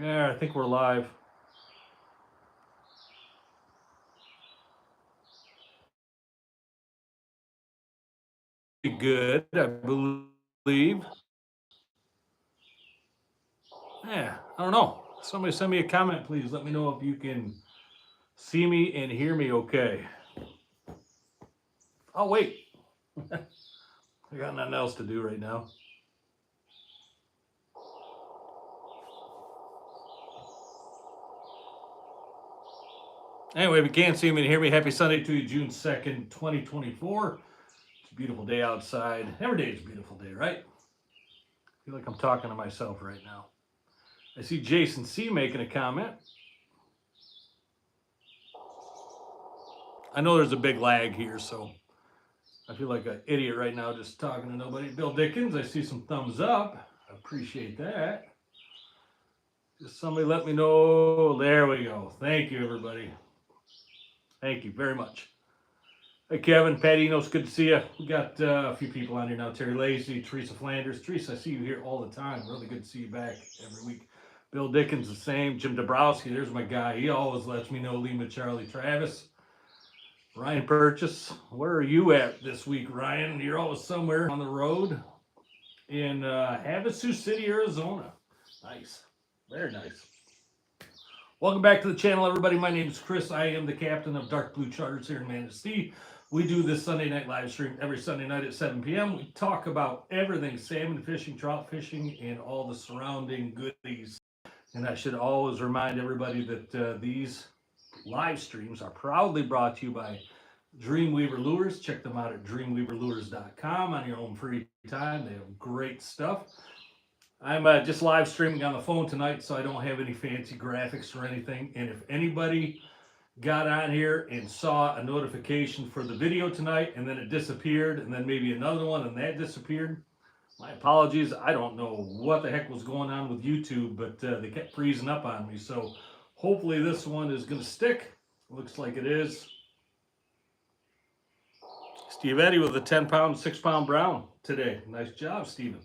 Yeah, I think we're live. Good, I believe. Yeah, I don't know. Somebody send me a comment, please. Let me know if you can see me and hear me okay. Oh, wait. I got nothing else to do right now. Anyway, if you can't see me and hear me, happy Sunday to you, June 2nd, 2024. It's a beautiful day outside. Every day is a beautiful day, right? I feel like I'm talking to myself right now. I see Jason C making a comment. I know there's a big lag here, so I feel like an idiot right now just talking to nobody. Bill Dickens, I see some thumbs up. I appreciate that. Just somebody let me know. There we go. Thank you, everybody. Thank you very much. Hey, Kevin, Patty, it's good to see you. We got a few people on here now. Terry Lacey, Teresa Flanders. Teresa, I see you here all the time. Really good to see you back every week. Bill Dickens, the same. Jim Dabrowski, there's my guy. He always lets me know. Lima Charlie Travis. Ryan Purchase, where are you at this week, Ryan? You're always somewhere on the road in Havasu City, Arizona. Nice. Very nice. Welcome back to the channel, everybody. My name is Chris. I am the captain of Dark Blue Charters here in Manistee. We do this Sunday night live stream every Sunday night at 7 p.m. We talk about everything salmon fishing, trout fishing, and all the surrounding goodies. And I should always remind everybody that these live streams are proudly brought to you by Dreamweaver Lures. Check them out at dreamweaverlures.com on your own free time. They have great stuff. I'm just live streaming on the phone tonight, so I don't have any fancy graphics or anything. And if anybody got on here and saw a notification for the video tonight and then it disappeared, and then maybe another one and that disappeared, my apologies. I don't know what the heck was going on with YouTube, but they kept freezing up on me. So hopefully this one is going to stick. Looks like it is. Steve Eddy with a 10-pound, 6-pound brown today. Nice job, Steven.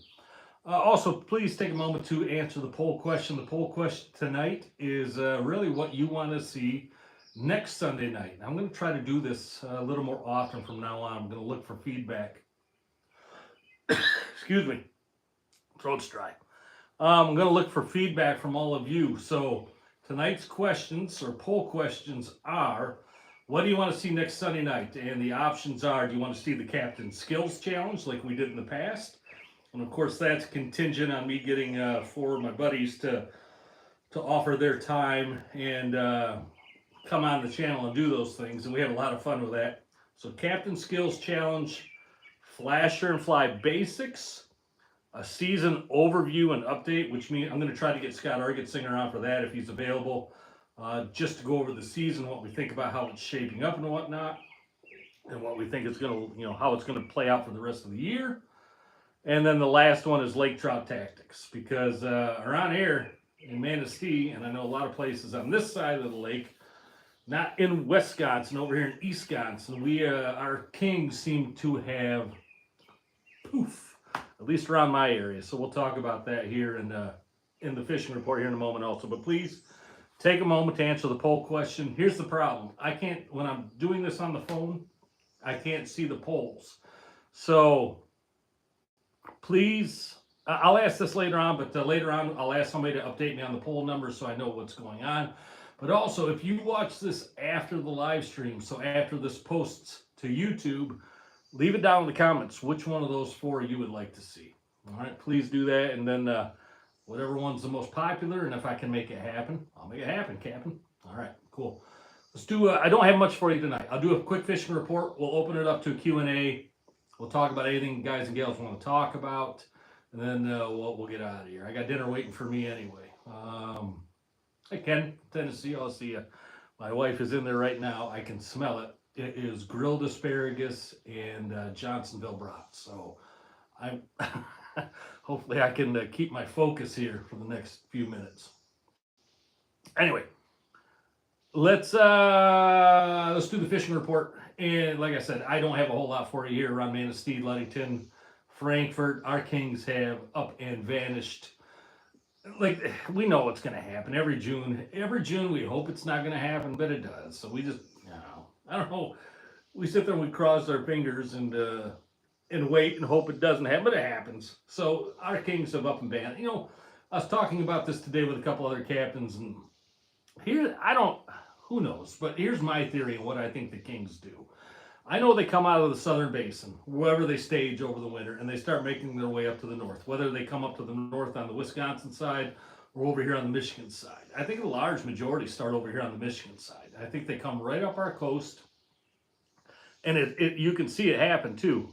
Also, please take a moment to answer the poll question. The poll question tonight is really what you want to see next Sunday night. I'm going to try to do this a little more often from now on. I'm going to look for feedback. Excuse me, throat's dry. I'm going to look for feedback from all of you. So tonight's questions or poll questions are, what do you want to see next Sunday night? And the options are, do you want to see the Captain Skills Challenge like we did in the past? And of course, that's contingent on me getting 4 of my buddies to offer their time and come on the channel and do those things. And we have a lot of fun with that. So Captain Skills Challenge, Flasher and Fly Basics, a season overview and update, which means I'm going to try to get Scott Argetzinger on for that if he's available, just to go over the season, what we think about how it's shaping up and whatnot, and what we think it's going to, how it's going to play out for the rest of the year. And then the last one is lake trout tactics, because around here in Manistee, and I know a lot of places on this side of the lake, not in Wisconsin, over here in Eastconsin, we our kings seem to have poof, at least around my area. So we'll talk about that here in the fishing report here in a moment also. But please take a moment to answer the poll question. Here's the problem. I can't, when I'm doing this on the phone, I can't see the polls. So please, I'll ask this later on, but later on I'll ask somebody to update me on the poll numbers so I know what's going on. But also, if you watch this after the live stream, so after this posts to YouTube, leave it down in the comments which one of those 4 you would like to see. All right, please do that, and then whatever one's the most popular, and if I can make it happen, I'll make it happen, Captain. All right, cool. Let's do, I don't have much for you tonight. I'll do a quick fishing report. We'll open it up to a Q&A. We'll talk about anything guys and gals want to talk about, and then we'll get out of here. I got dinner waiting for me anyway. Hey, Ken, Tennessee, I'll see you. My wife is in there right now. I can smell it. It is grilled asparagus and Johnsonville brats. So I'm hopefully I can keep my focus here for the next few minutes. Anyway, let's do the fishing report. And like I said, I don't have a whole lot for you here around Manistee, Ludington, Frankfort. Our kings have up and vanished. like we know what's going to happen every June. Every June we hope it's not going to happen, but it does. So we just, I don't know. We sit there and we cross our fingers and wait and hope it doesn't happen, but it happens. So our Kings have up and banned. I was talking about this today with a couple other captains, and here I don't. Who knows? But here's my theory of what I think the Kings do. I know they come out of the southern basin, wherever they stage over the winter, and they start making their way up to the north. Whether they come up to the north on the Wisconsin side or over here on the Michigan side. I think a large majority start over here on the Michigan side. I think they come right up our coast, and you can see it happen too,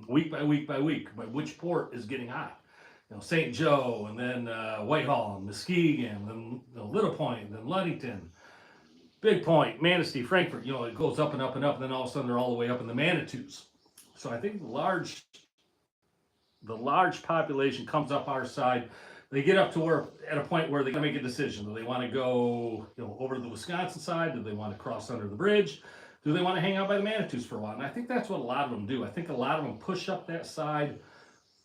week by week by week. By which port is getting hot? St. Joe, and then Whitehall, and Muskegon, then Little Point, then Ludington. Big Point, Manistee, Frankfort, it goes up and up and up, and then all of a sudden they're all the way up in the Manitous. So I think the large population comes up our side. They get up to where at a point where they gotta make a decision. Do they want to go, over to the Wisconsin side? Do they want to cross under the bridge? Do they want to hang out by the Manitous for a while? And I think that's what a lot of them do. I think a lot of them push up that side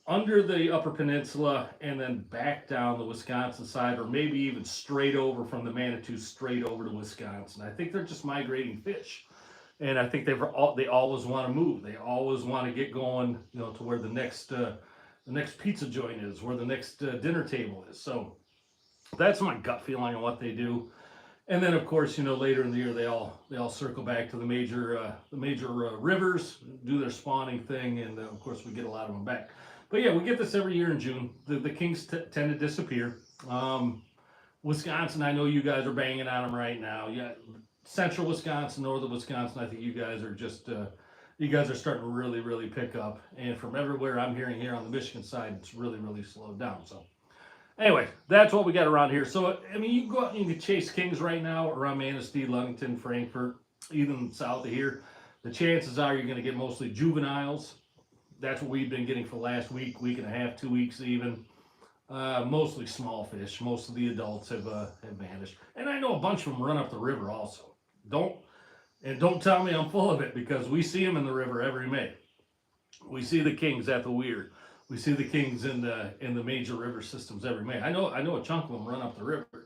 under the Upper Peninsula and then back down the Wisconsin side, or maybe even straight over from the Manitou straight over to Wisconsin. I think they're just migrating fish, and I think they always want to move. They always want to get going, to where the next pizza joint is, where the next dinner table is. So that's my gut feeling on what they do. And then, of course, later in the year they all circle back to the major rivers, do their spawning thing, and of course we get a lot of them back. But yeah, we get this every year in June. The Kings tend to disappear. Wisconsin, I know you guys are banging on them right now. Yeah, central Wisconsin, northern Wisconsin, I think you guys are starting to really, really pick up. And from everywhere I'm hearing here on the Michigan side, it's really, really slowed down. So anyway, that's what we got around here. So, I mean, you can go out and you can chase Kings right now around Manistee, Ludington, Frankfort, even south of here. The chances are you're going to get mostly juveniles. That's what we've been getting for the last week and a half, 2 weeks even. Mostly small fish. Most of the adults have vanished. And I know a bunch of them run up the river also. Don't tell me I'm full of it, because we see them in the river every May. We see the Kings at the weir. We see the Kings in the major river systems every May. I know a chunk of them run up the river.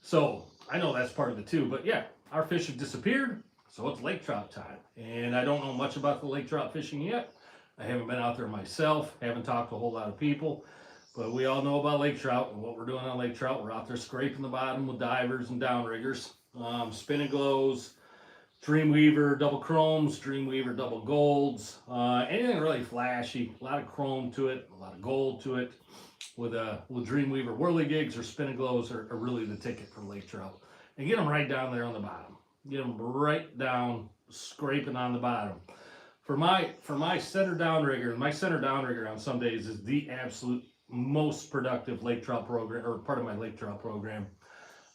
So I know that's part of it too. But yeah, our fish have disappeared. So it's lake trout time. And I don't know much about the lake trout fishing yet. I haven't been out there myself, haven't talked to a whole lot of people, but we all know about lake trout and what we're doing on lake trout. We're out there scraping the bottom with divers and downriggers, spinning glows, Dreamweaver double chromes, Dreamweaver double golds, anything really flashy, a lot of chrome to it, a lot of gold to it. With Dreamweaver whirligigs or spinning glows are really the ticket for lake trout. And get them right down there on the bottom. Get them right down, scraping on the bottom. For my center downrigger, my center downrigger on some days is the absolute most productive lake trout program, or part of my lake trout program.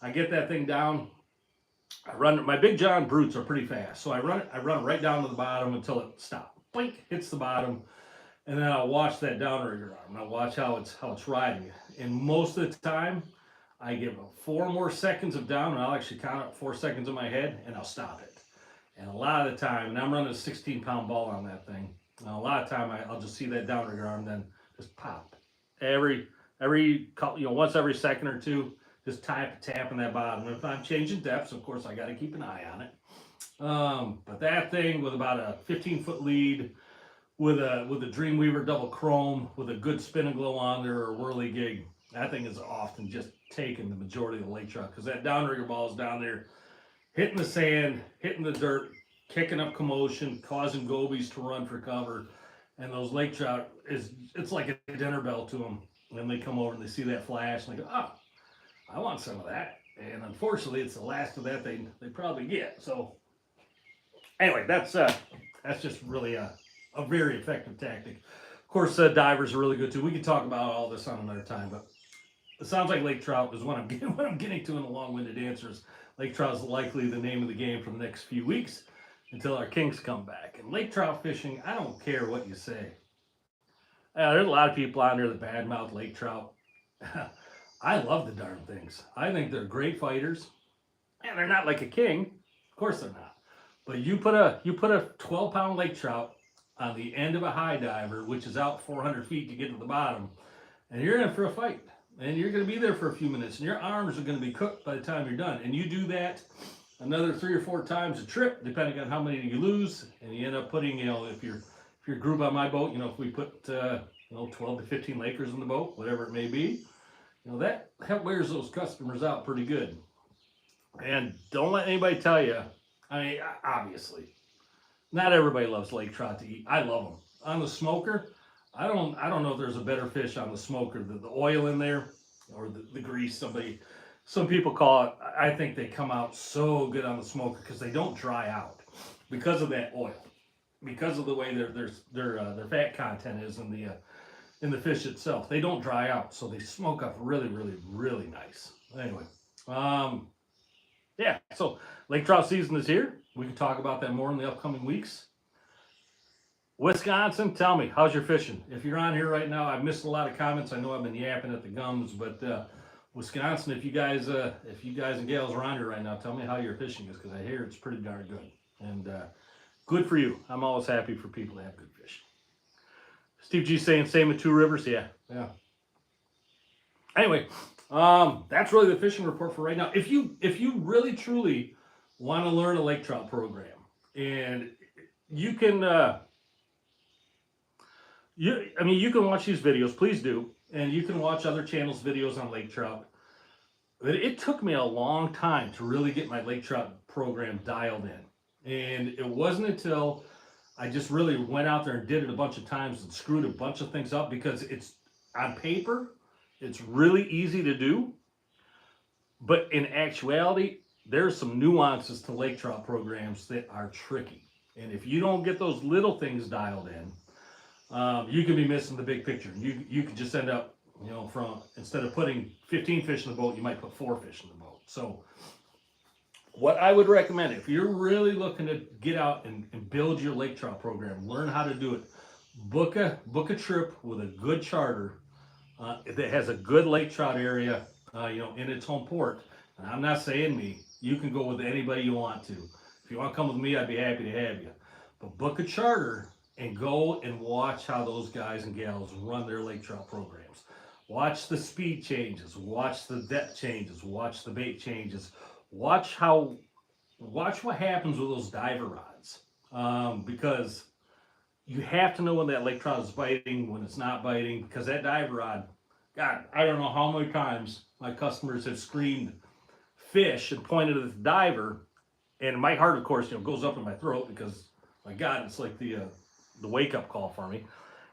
I get that thing down. I run my Big John brutes are pretty fast, so I run it right down to the bottom until it stops. Blink, hits the bottom, and then I'll watch that downrigger arm. I'll watch how it's riding. And most of the time, I give it 4 more seconds of down, and I'll actually count up 4 seconds in my head, and I'll stop it. And a lot of the time, and I'm running a 16-pound ball on that thing, and a lot of time I'll just see that downrigger arm then just pop. Every once every second or two, just tapping that bottom. And if I'm changing depths, of course, I got to keep an eye on it. But that thing with about a 15-foot lead, with a Dreamweaver double chrome, with a good spin and glow on there or whirligig, that thing is often just taking the majority of the lake trout, because that downrigger ball is down there hitting the sand, hitting the dirt, kicking up commotion, causing gobies to run for cover. And those lake trout, it's like a dinner bell to them. And they come over and they see that flash and they go, oh, I want some of that. And unfortunately, it's the last of that they probably get. So anyway, that's just really a very effective tactic. Of course, divers are really good too. We can talk about all this on another time, but it sounds like lake trout is what I'm getting to in the long-winded answers. Lake trout is likely the name of the game for the next few weeks until our Kings come back. And lake trout fishing, I don't care what you say. There's a lot of people out there that badmouth lake trout. I love the darn things. I think they're great fighters, and they're not like a king. Of course they're not. But you put a 12-pound lake trout on the end of a high diver, which is out 400 feet to get to the bottom, and you're in for a fight. and you're going to be there for a few minutes, and your arms are going to be cooked by the time you're done. And you do that another 3 or 4 times a trip, depending on how many you lose, and you end up putting, if you're a group on my boat, if we put 12 to 15 Lakers in the boat, whatever it may be, that wears those customers out pretty good. And don't let anybody tell you. I mean, obviously, not everybody loves lake trout to eat. I love them on the smoker. I don't know if there's a better fish on the smoker. The oil in there, or the grease. Some people call it. I think they come out so good on the smoker because they don't dry out because of that oil, because of the way their fat content is in the fish itself. They don't dry out, so they smoke up really, really, really nice. Anyway, yeah. So lake trout season is here. We can talk about that more in the upcoming weeks. Wisconsin, tell me, how's your fishing? If you're on here right now, I've missed a lot of comments. I know I've been yapping at the gums, but Wisconsin, if you guys and gals are on here right now, tell me how your fishing is, because I hear it's pretty darn good. And good for you. I'm always happy for people to have good fishing. Steve G saying same with Two Rivers. Yeah. Anyway, that's really the fishing report for right now. If you really truly want to learn a lake trout program, and you can you can watch these videos, please do, and you can watch other channels' videos on lake trout. But it took me a long time to really get my lake trout program dialed in, and it wasn't until I just really went out there and did it a bunch of times and screwed a bunch of things up, because it's on paper, it's really easy to do, but in actuality, there's some nuances to lake trout programs that are tricky. And if you don't get those little things dialed in, you can be missing the big picture. You could just end up, from, instead of putting 15 fish in the boat, you might put 4 fish in the boat. So what I would recommend, if you're really looking to get out and build your lake trout program, learn how to do it, book a trip with a good charter that has a good lake trout area, in its home port. And I'm not saying me. You can go with anybody you want to. If you want to come with me, I'd be happy to have you. But book a charter and go and watch how those guys and gals run their lake trout programs. Watch the speed changes, watch the depth changes, watch the bait changes, watch what happens with those diver rods. Because you have to know when that lake trout is biting, when it's not biting, because that diver rod, God, I don't know how many times my customers have screamed fish and pointed at the diver, and my heart, of course, goes up in my throat, because my God, it's like the wake-up call for me.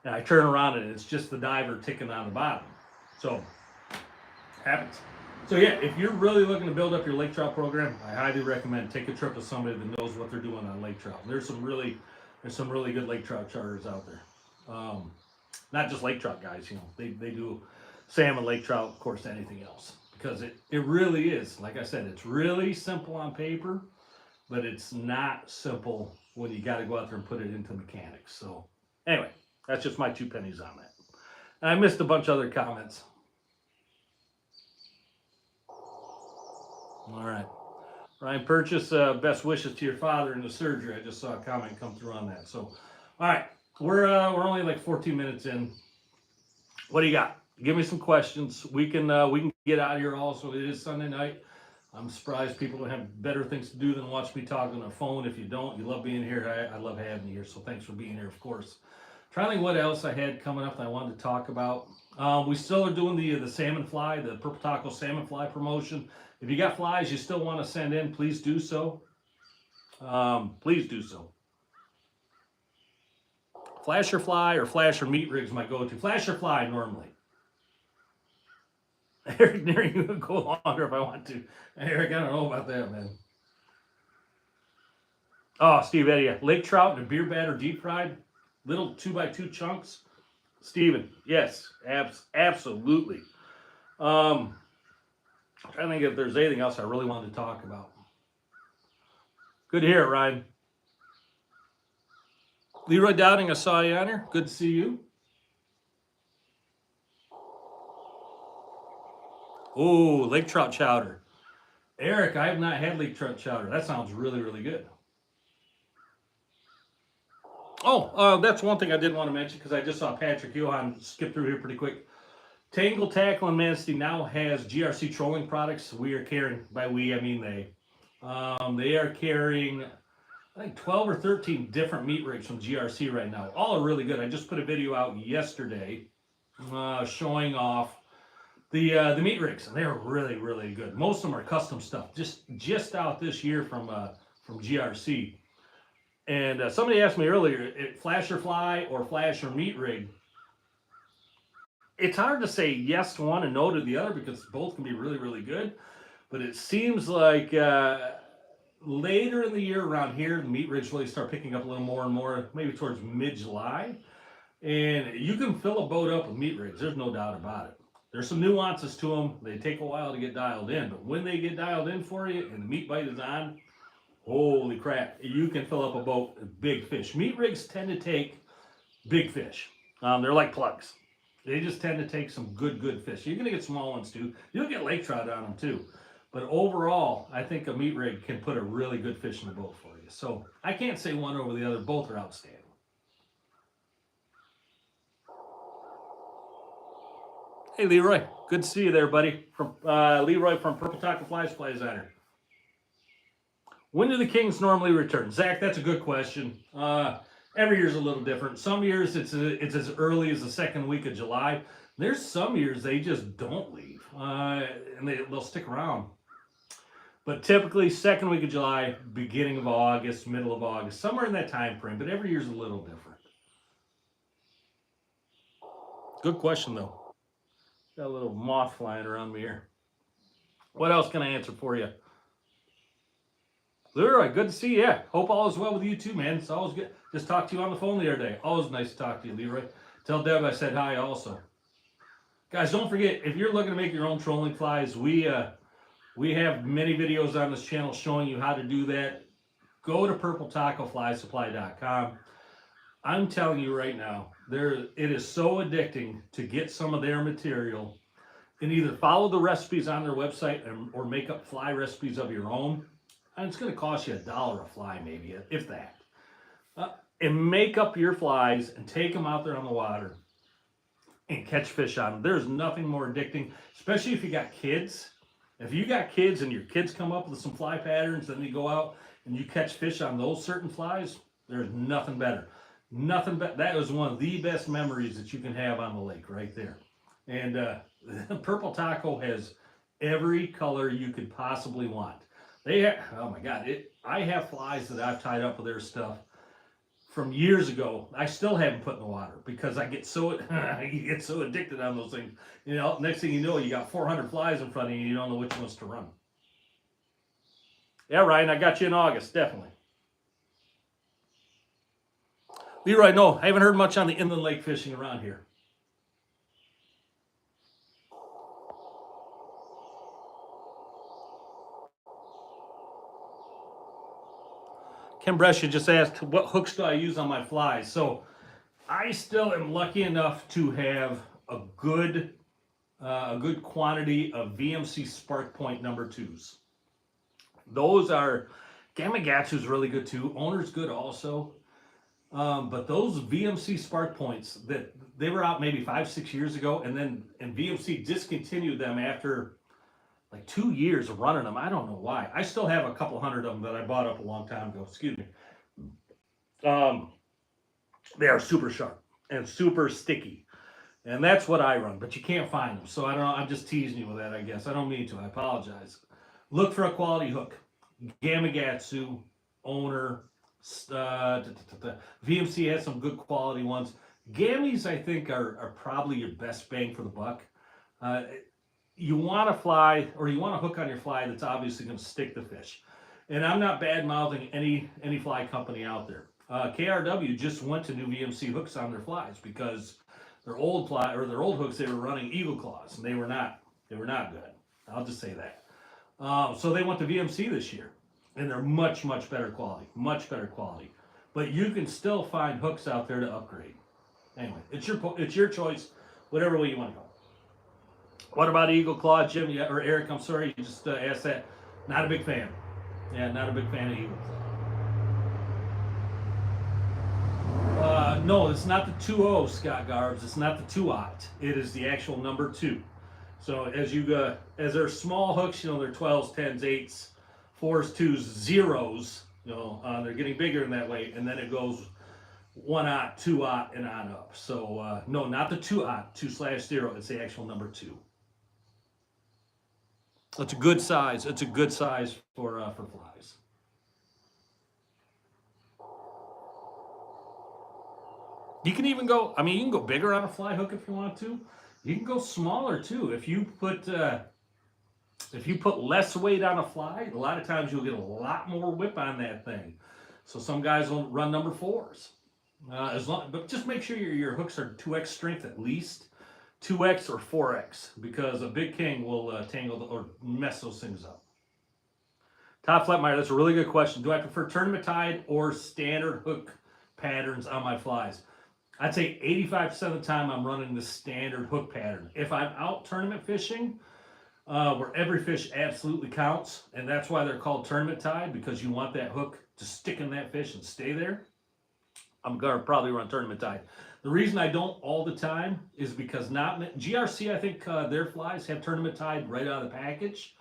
And I turn around and it's just the diver ticking on the bottom. So, happens. So yeah, if you're really looking to build up your lake trout program, I highly recommend take a trip with somebody that knows what they're doing on lake trout. There's some really good lake trout charters out there. Not just lake trout guys, they do salmon, lake trout, of course, anything else. Because it really is, like I said, it's really simple on paper, but it's not simple when you got to go out there and put it into mechanics. So anyway, that's just my 2 pennies on that. And I missed a bunch of other comments. All right. Ryan Purchase, best wishes to your father in the surgery. I just saw a comment come through on that. So, all right, we're only like 14 minutes in. What do you got? Give me some questions. We can get out of here. Also, it is Sunday night. I'm surprised people don't have better things to do than watch me talk on the phone. If you don't, you love being here. I love having you here. So thanks for being here, of course. Trying to think what else I had coming up that I wanted to talk about. We still are doing the salmon fly, the purple taco salmon fly promotion. If you got flies you still want to send in, please do so. Please do so. Flasher fly or flasher meat rig is my go-to. Flasher fly normally. Eric, you can go longer if I want to. Eric, I don't know about that, man. Oh, Steve Eddie, lake trout in a beer batter deep fried, little 2x2 chunks. Steven, yes, absolutely. I'm trying to think if there's anything else I really wanted to talk about. Good to hear it, Ryan. Leroy Dowding, I saw you on here. Good to see you. Oh, lake trout chowder. Eric, I have not had lake trout chowder. That sounds really, really good. Oh, that's one thing I did want to mention, because I just saw Patrick Johan skip through here pretty quick. Tangle Tackle and Manistee now has GRC trolling products. We are carrying, by we I mean they. They are carrying, I think, 12 or 13 different meat rigs from GRC right now. All are really good. I just put a video out yesterday showing off the meat rigs, and they're really, really good. Most of them are custom stuff, just out this year from GRC. And somebody asked me earlier, flash or fly or flash or meat rig. It's hard to say yes to one and no to the other because both can be really, really good. But it seems like later in the year around here, the meat rigs really start picking up a little more and more, maybe towards mid-July. And you can fill a boat up with meat rigs. There's no doubt about it. There's some nuances to them. They take a while to get dialed in. But when they get dialed in for you and the meat bite is on, holy crap, you can fill up a boat with big fish. Meat rigs tend to take big fish. They're like plugs. They just tend to take some good fish. You're going to get small ones too. You'll get lake trout on them too. But overall, I think a meat rig can put a really good fish in the boat for you. So I can't say one over the other. Both are outstanding. Hey, Leroy. Good to see you there, buddy. From Leroy from Purple Taco Fly Supply Designer. When do the Kings normally return? Zach, that's a good question. Every year's a little different. Some years it's as early as the second week of July. There's some years they just don't leave, and they'll stick around. But typically second week of July, beginning of August, middle of August, somewhere in that time frame. But every year's a little different. Good question though. Got a little moth flying around me here. What else can I answer for you? Leroy, good to see you. Yeah, hope all is well with you too, man. It's always good. Just talked to you on the phone the other day. Always nice to talk to you, Leroy. Tell Deb I said hi also. Guys, don't forget, if you're looking to make your own trolling flies, we have many videos on this channel showing you how to do that. Go to purpletacoflysupply.com. I'm telling you right now, it is so addicting to get some of their material and either follow the recipes on their website or make up fly recipes of your own. And it's going to cost you $1 a fly, maybe, if that. And make up your flies and take them out there on the water and catch fish on them. There's nothing more addicting, especially if you got kids. If you got kids and your kids come up with some fly patterns, then you go out and you catch fish on those certain flies, there's nothing better. Nothing but that was one of the best memories that you can have on the lake right there. And Purple Taco has every color you could possibly want. They have, oh my God, I have flies that I've tied up with their stuff from years ago. I still haven't put in the water because I get so addicted on those things. You know, next thing you know, you got 400 flies in front of you and you don't know which ones to run. Yeah, Ryan, I got you in August, definitely. Leroy, no, I haven't heard much on the inland lake fishing around here. Kim Brescia just asked, what hooks do I use on my flies? So I still am lucky enough to have a good quantity of VMC Spark Point number 2s. Those are, Gamakatsu's really good too. Owner's good also. But those VMC Spark Points, that they were out maybe 5-6 years ago, and VMC discontinued them after like 2 years of running them. I don't know why. I still have a couple hundred of them that I bought up a long time ago. Excuse me. They are super sharp and super sticky, and that's what I run. But you can't find them, so I don't know. I'm just teasing you with that, I guess. I don't mean to. I apologize. Look for a quality hook. Gamakatsu, Owner. VMC has some good quality ones. Gammies, I think, are probably your best bang for the buck. You want a fly, or you want a hook on your fly that's obviously going to stick the fish. And I'm not bad-mouthing any fly company out there. KRW just went to new VMC hooks on their flies because their old hooks they were running Eagle Claws, and they were not good. I'll just say that. So they went to VMC this year, and they're much better quality, But you can still find hooks out there to upgrade. Anyway, it's your choice, whatever way you want to go. What about Eagle Claw, Jim? Or Eric, I'm sorry, you just asked that. Not a big fan. Yeah, not a big fan of Eagle Claw. No, it's not the 2-0, Scott Garbs. It's not the 2-aught. It is the actual number 2. So as they're small hooks, they're 12s, 10s, 8s, 4s, 2s, 0s. They're getting bigger in that way, and then it goes 1-aught, 2-aught, and on up. So no, not the 2-aught, 2/0. It's the actual number 2. It's a good size. It's a good size for flies. You can even go. I mean, you can go bigger on a fly hook if you want to. You can go smaller too. If you put less weight on a fly, a lot of times you'll get a lot more whip on that thing. So some guys will run number 4s. But just make sure your hooks are 2x strength at least, 2x or 4x, because a big king will tangle or mess those things up. Top Flatmeyer, that's a really good question. Do I prefer tournament tide or standard hook patterns on my flies? I'd say 85% of the time I'm running the standard hook pattern. If I'm out tournament fishing, where every fish absolutely counts, and that's why they're called tournament tide, because you want that hook to stick in that fish and stay there, I'm going to probably run tournament tide. The reason I don't all the time is because GRC, I think their flies have tournament tide right out of the package.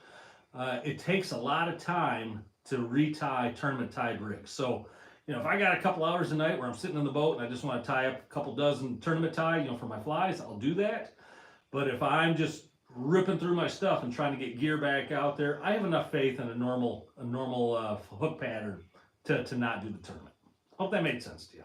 It takes a lot of time to retie tournament tide rigs. So, if I got a couple hours a night where I'm sitting in the boat and I just want to tie up a couple dozen tournament tide, for my flies, I'll do that. But if I'm just ripping through my stuff and trying to get gear back out there, I have enough faith in a normal hook pattern to not do the tournament. Hope that made sense to you.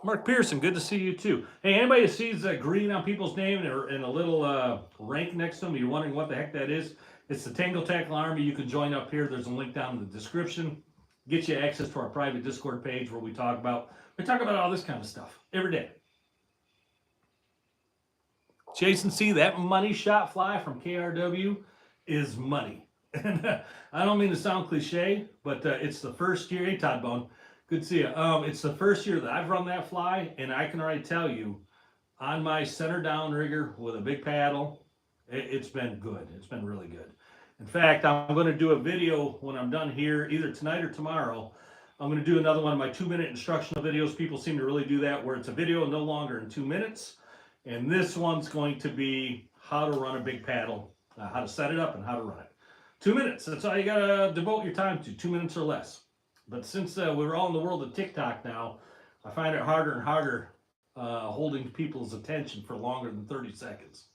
Mark Pearson, good to see you too. Hey, anybody that sees green on people's name and a little rank next to them, you're wondering what the heck that is? It's the Tangle Tackle Army. You can join up here. There's a link down in the description. Get you access to our private Discord page where we talk about all this kind of stuff every day. Jason C., that money shot fly from KRW is money. And I don't mean to sound cliche, but it's the first year. Hey, Todd Bone. Good to see you. It's the first year that I've run that fly, and I can already tell you, on my center down rigger with a big paddle, it's been good. It's been really good. In fact, I'm going to do a video when I'm done here, either tonight or tomorrow. I'm going to do another one of my 2-minute instructional videos. People seem to really do that, where it's a video no longer in 2 minutes. And this one's going to be how to run a big paddle, how to set it up and how to run it. 2 minutes, that's all you got to devote your time to, 2 minutes or less. But since we're all in the world of TikTok now, I find it harder and harder holding people's attention for longer than 30 seconds.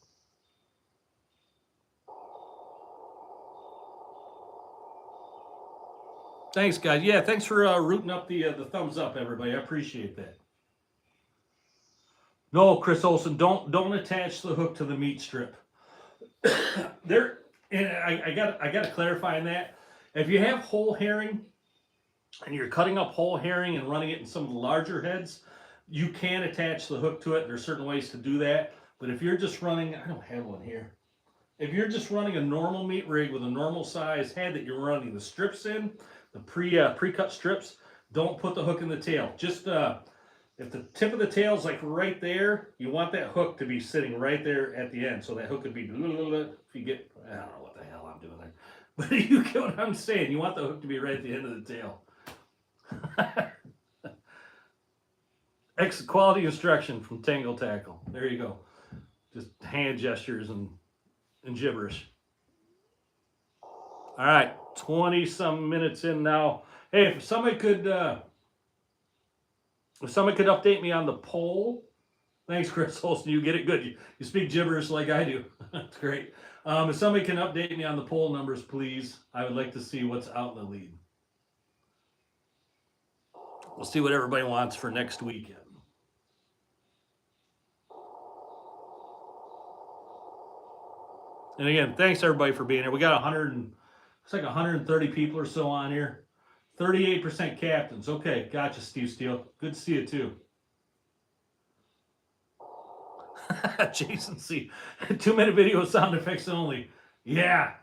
Thanks, guys. Yeah, thanks for rooting up the thumbs up, everybody. I appreciate that. No, Chris Olson, don't attach the hook to the meat strip. And I got to clarify on that. If you have whole herring and you're cutting up whole herring and running it in some of the larger heads, you can attach the hook to it. There's certain ways to do that. But if you're just running, I don't have one here. If you're just running a normal meat rig with a normal size head that you're running the strips in, the pre-cut strips, don't put the hook in the tail. Just if the tip of the tail is like right there, you want that hook to be sitting right there at the end. So that hook could be, if you get, I don't know what the hell I'm doing there. But you get what I'm saying. You want the hook to be right at the end of the tail. Quality instruction from Tangle Tackle. There you go. Just hand gestures and gibberish. All right, 20-some minutes in now. Hey, if somebody could update me on the poll. Thanks, Chris Olson. You get it good. You speak gibberish like I do. That's great. If somebody can update me on the poll numbers, please. I would like to see what's out in the lead. We'll see what everybody wants for next weekend. And again, thanks everybody for being here. We got 130 people or so on here. 38% captains. Okay, gotcha, Steve Steele. Good to see you too. Jason C. 2-minute video sound effects only. Yeah.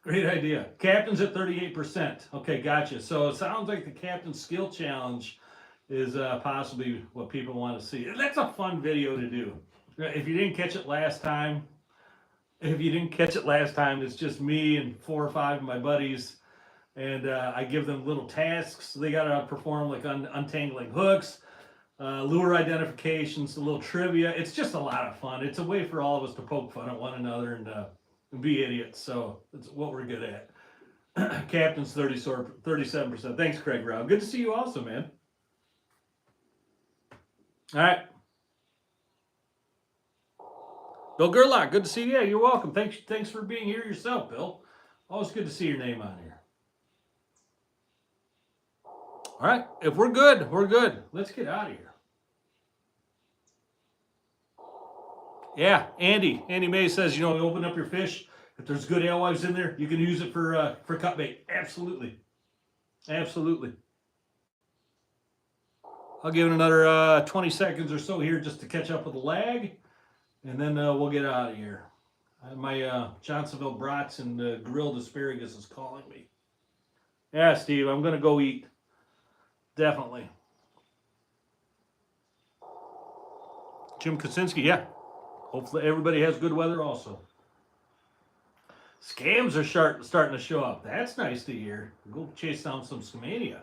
Great idea. Captain's at 38%. Okay, gotcha. So it sounds like the Captain Skill Challenge is possibly what people want to see. That's a fun video to do. If you didn't catch it last time, it's just me and 4 or 5 of my buddies and I give them little tasks they got to perform, like untangling hooks, lure identifications, a little trivia. It's just a lot of fun. It's a way for all of us to poke fun at one another and be idiots. So that's what we're good at. Captain's 37%. Thanks, Craig Rao. Good to see you also, man. All right. Bill Gerlach, good to see you. Yeah, you're welcome. Thanks for being here yourself, Bill. Always good to see your name on here. All right. If we're good, we're good. Let's get out of here. Yeah, Andy May says, you open up your fish. If there's good alewives in there, you can use it for cut bait. Absolutely. Absolutely. I'll give it another 20 seconds or so here just to catch up with the lag, and then we'll get out of here. My Johnsonville brats and grilled asparagus is calling me. Yeah, Steve, I'm going to go eat. Definitely. Jim Kaczynski, yeah. Hopefully everybody has good weather also. Scams are starting to show up. That's nice to hear. Go chase down some scamania.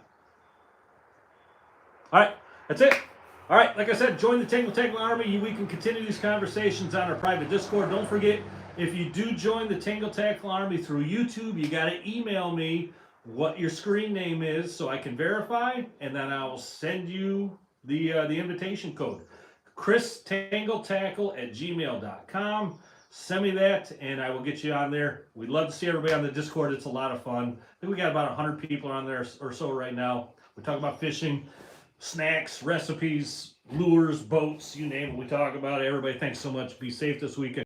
All right, that's it. All right, like I said, join the Tangle Tackle Army. We can continue these conversations on our private Discord. Don't forget, if you do join the Tangle Tackle Army through YouTube, you got to email me what your screen name is so I can verify, and then I will send you the invitation code. ChrisTangleTackle@gmail.com. Send me that, and I will get you on there. We'd love to see everybody on the Discord. It's a lot of fun. I think we got about 100 people on there or so right now. We talk about fishing, snacks, recipes, lures, boats, you name it. We talk about it. Everybody, thanks so much. Be safe this weekend.